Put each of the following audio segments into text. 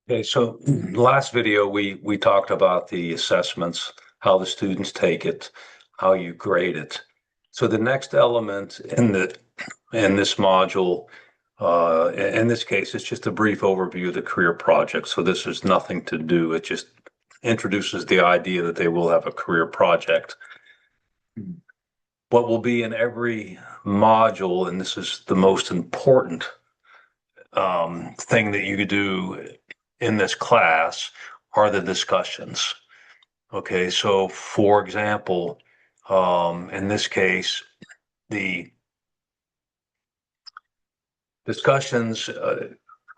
Okay, so last video we talked about the assessments, how the students take it, how you grade it. So the next element in this module, in this case, it's just a brief overview of the career project. So this is nothing to do. It just introduces the idea that they will have a career project. What will be in every module, and this is the most important thing that you could do in this class, are the discussions. Okay, so for example, in this case, the discussions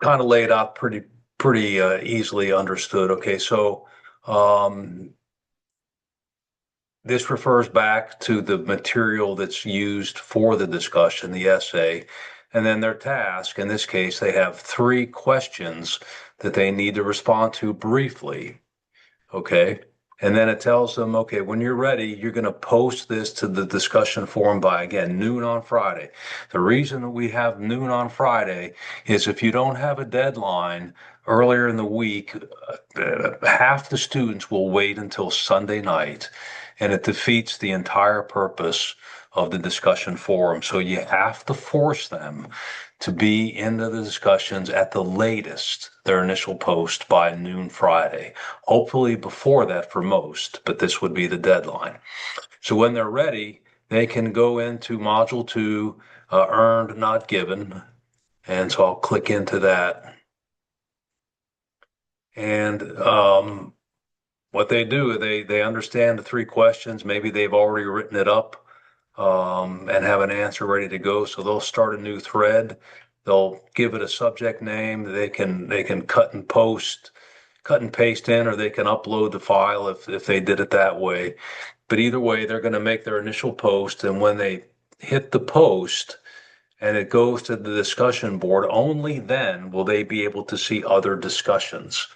kind of laid out pretty easily understood. Okay, so um, this refers back to the material that's used for the discussion, the essay, and then their task. In this case, they have three questions that they need to respond to briefly. Okay. And then it tells them, okay, when you're ready, you're going to post this to the discussion forum by, again, noon on Friday. The reason that we have noon on Friday is if you don't have a deadline earlier in the week, half the students will wait until Sunday night, and it defeats the entire purpose of the discussion forum. So you have to force them to be into the discussions at the latest, their initial post by noon Friday. Hopefully before that for most, but this would be the deadline. So when they're ready, they can go into module two, earned, not given. And so I'll click into that. And what they do, they understand the three questions. Maybe they've already written it up and have an answer ready to go. So they'll start a new thread. They'll give it a subject name. They can cut and paste in, or they can upload the file if they did it that way. But either way, they're going to make their initial post, and when they hit the post and it goes to the discussion board, only then will they be able to see other discussions.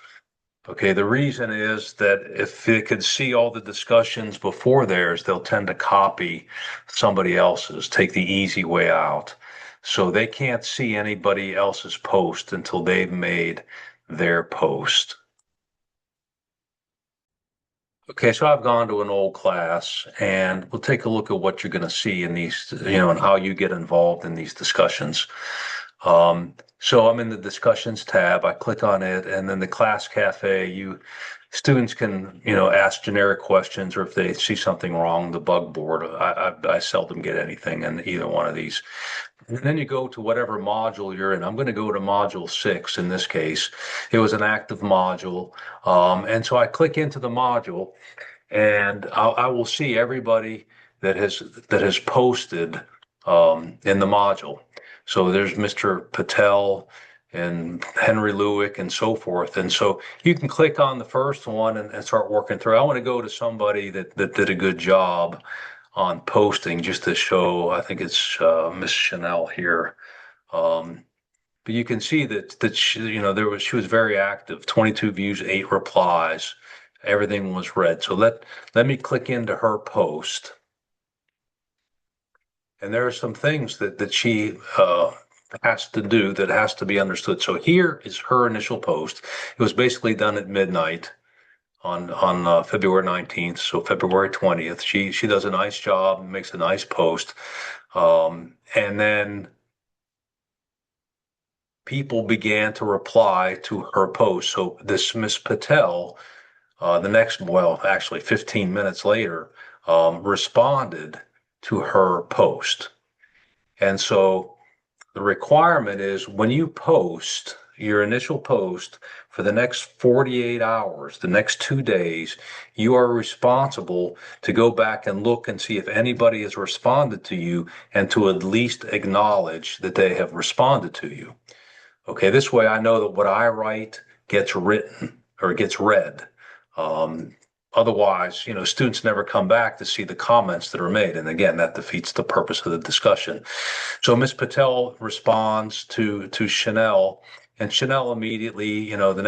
Okay, the reason is that if they could see all the discussions before theirs, they'll tend to copy somebody else's, take the easy way out. So they can't see anybody else's post until they've made their post. Okay, so I've gone to an old class and we'll take a look at what you're going to see in these, and how you get involved in these discussions. So I'm in the discussions tab. I click on it, and then the class cafe, students can, ask generic questions, or if they see something wrong, the bug board. I seldom get anything in either one of these. And then you go to whatever module you're in. I'm going to go to module 6 in this case. It was an active module. And so I click into the module, and I will see everybody that has posted in the module. So there's Mr. Patel and Henry Lewick and so forth. And so you can click on the first one and start working through. I want to go to somebody that did a good job on posting, just to show. I think it's Miss Chanel here. But you can see that she was very active. 22 views, 8 replies. Everything was read. So let me click into her post. And there are some things that she has to do, that has to be understood. So here is her initial post. It was basically done at midnight on February 19th, so February 20th. She does a nice job, makes a nice post, and then people began to reply to her post. So this Miss Patel, actually 15 minutes later, responded to her post. And so the requirement is, when you post your initial post, for the next 48 hours, the next 2 days, you are responsible to go back and look and see if anybody has responded to you, and to at least acknowledge that they have responded to you. Okay, this way I know that what I write gets written or gets read. Otherwise, students never come back to see the comments that are made. And again, that defeats the purpose of the discussion. So Ms. Patel responds to Chanel, and Chanel immediately, the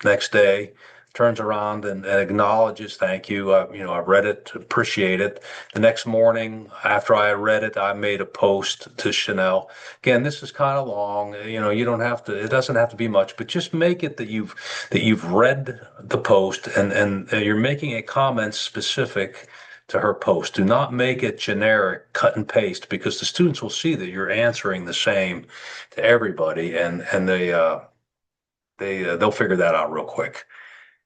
next day, turns around and acknowledges, thank you. I read it, appreciate it. The next morning after I read it, I made a post to Chanel. Again, this is kind of long. You don't have to, it doesn't have to be much, but just make it that you've read the post and you're making a comment specific to her post. Do not make it generic, cut and paste, because the students will see that you're answering the same to everybody, and they'll figure that out real quick.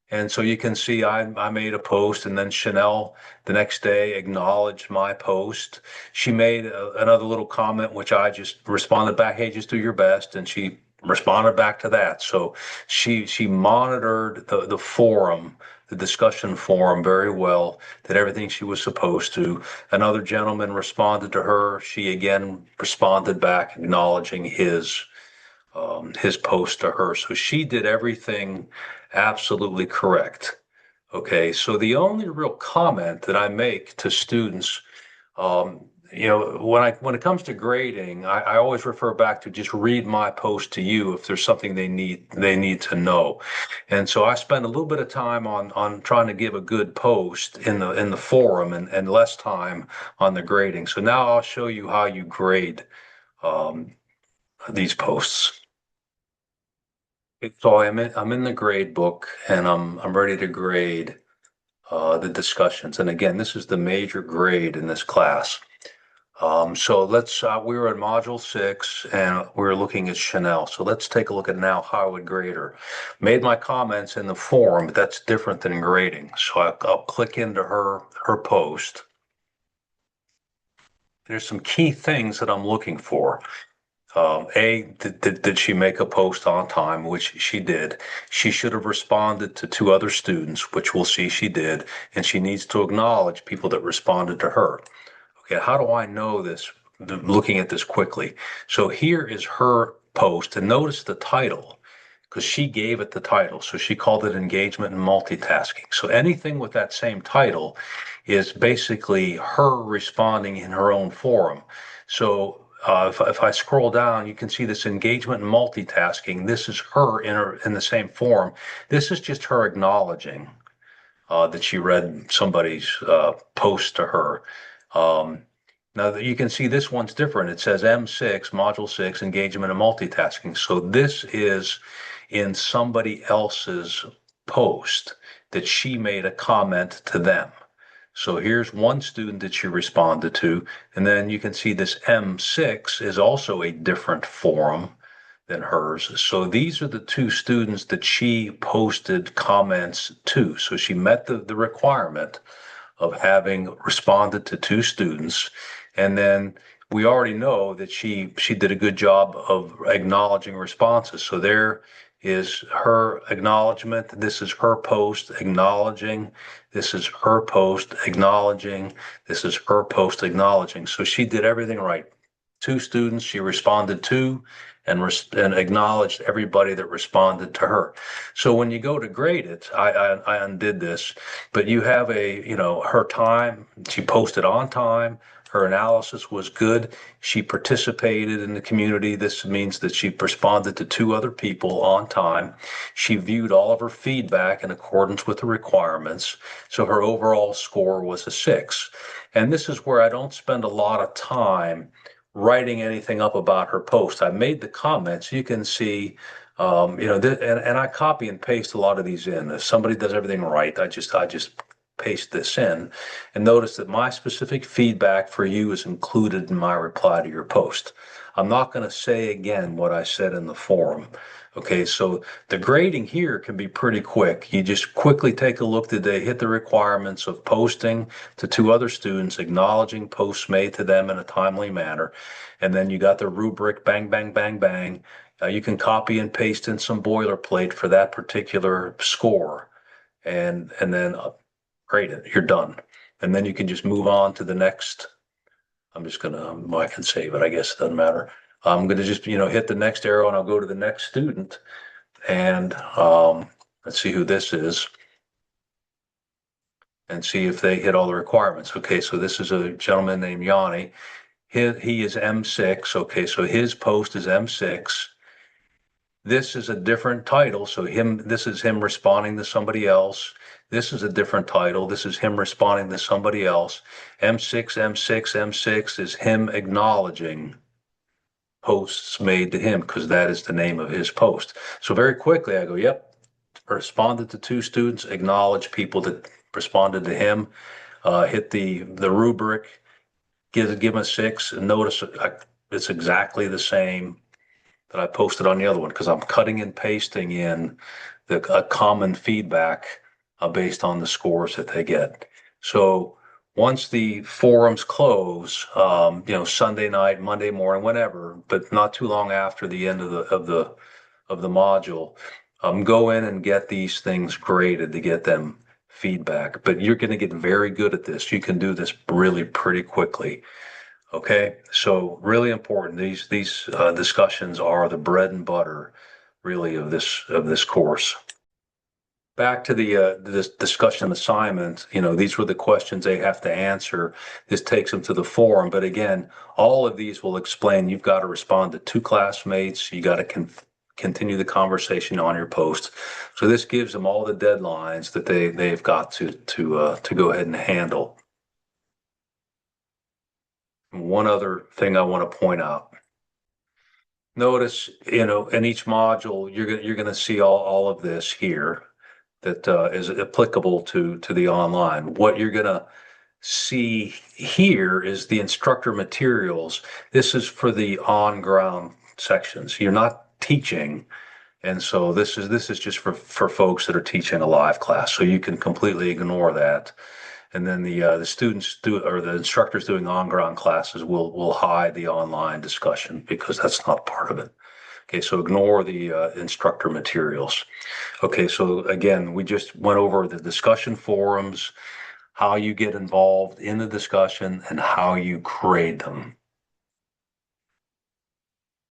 And so you can see I made a post, and then Chanel the next day acknowledged my post. She made another little comment, which I just responded back, hey, just do your best. And she responded back to that. So she monitored the forum, the discussion forum very well, did everything she was supposed to. Another gentleman responded to her. She again responded back, acknowledging his post to her. So she did everything absolutely correct. Okay, so the only real comment that I make to students, when it comes to grading, I always refer back to just read my post to you if there's something they need to know. And so I spend a little bit of time on trying to give a good post in the forum and less time on the grading. So now I'll show you how you grade um, these posts. So I'm in the grade book, and I'm ready to grade the discussions. And again, this is the major grade in this class. So we were in module 6 and we were looking at Chanel. So let's take a look at now how I would grade her. Made my comments in the forum, but that's different than grading. So I'll click into her post. There's some key things that I'm looking for. Did she make a post on time, which she did? She should have responded to 2 other students, which we'll see she did, and she needs to acknowledge people that responded to her. Okay, how do I know this? Looking at this quickly. So here is her post, and notice the title, because she gave it the title. So she called it engagement and multitasking. So anything with that same title is basically her responding in her own forum. So if I scroll down, you can see this engagement and multitasking. This is her in the same forum. This is just her acknowledging that she read somebody's post to her. Now you can see this one's different. It says M6, Module 6, Engagement and Multitasking. So this is in somebody else's post that she made a comment to them. So here's one student that she responded to, and then you can see this M6 is also a different forum than hers. So these are the 2 students that she posted comments to. So she met the requirement of having responded to 2 students. And then we already know that she did a good job of acknowledging responses. So there is her acknowledgement. This is her post acknowledging. This is her post acknowledging. This is her post acknowledging. So she did everything right. 2 students she responded to and acknowledged everybody that responded to her. So when you go to grade it, I undid this, but you have her time, she posted on time, her analysis was good, she participated in the community. This means that she responded to 2 other people on time. She viewed all of her feedback in accordance with the requirements. So her overall score was a 6. And this is where I don't spend a lot of time writing anything up about her post. I made the comments. You can see, and I copy and paste a lot of these in. If somebody does everything right, I just paste this in, and notice that my specific feedback for you is included in my reply to your post. I'm not going to say again what I said in the forum. Okay, so the grading here can be pretty quick. You just quickly take a look. Did they hit the requirements of posting to 2 other students, acknowledging posts made to them in a timely manner? And then you got the rubric, bang, bang, bang, bang. You can copy and paste in some boilerplate for that particular score, and then grade it. You're done. And then you can just move on to the next. I'm just gonna, well, I can save it. I guess it doesn't matter. I'm gonna just, hit the next arrow, and I'll go to the next student. And let's see who this is, and see if they hit all the requirements. Okay, so this is a gentleman named Yanni. He is M6. Okay, so his post is M6. This is a different title. So this is him responding to somebody else. This is a different title. This is him responding to somebody else. M6, M6, M6 is him acknowledging posts made to him because that is the name of his post. So very quickly I go, yep, responded to 2 students, acknowledge people that responded to him, hit the rubric, give him a 6, and notice it's exactly the same that I posted on the other one because I'm cutting and pasting in a common feedback based on the scores that they get. So once the forums close, Sunday night, Monday morning, whenever, but not too long after the end of the module, go in and get these things graded to get them feedback. But you're going to get very good at this. You can do this really pretty quickly. Okay, so really important. These discussions are the bread and butter, really, of this course. Back to this discussion assignment. These were the questions they have to answer. This takes them to the forum, but again, all of these will explain. You've got to respond to 2 classmates. You got to continue the conversation on your post. So this gives them all the deadlines that they've got to go ahead and handle. One other thing I want to point out. Notice, in each module, you're gonna see all of this here that is applicable to the online. What you're gonna see here is the instructor materials. This is for the on-ground sections. You're not teaching, and so this is just for folks that are teaching a live class. So you can completely ignore that. And then the students or the instructors doing on-ground classes will hide the online discussion because that's not part of it. Okay, so ignore the instructor materials. Okay, so again, we just went over the discussion forums, how you get involved in the discussion, and how you grade them.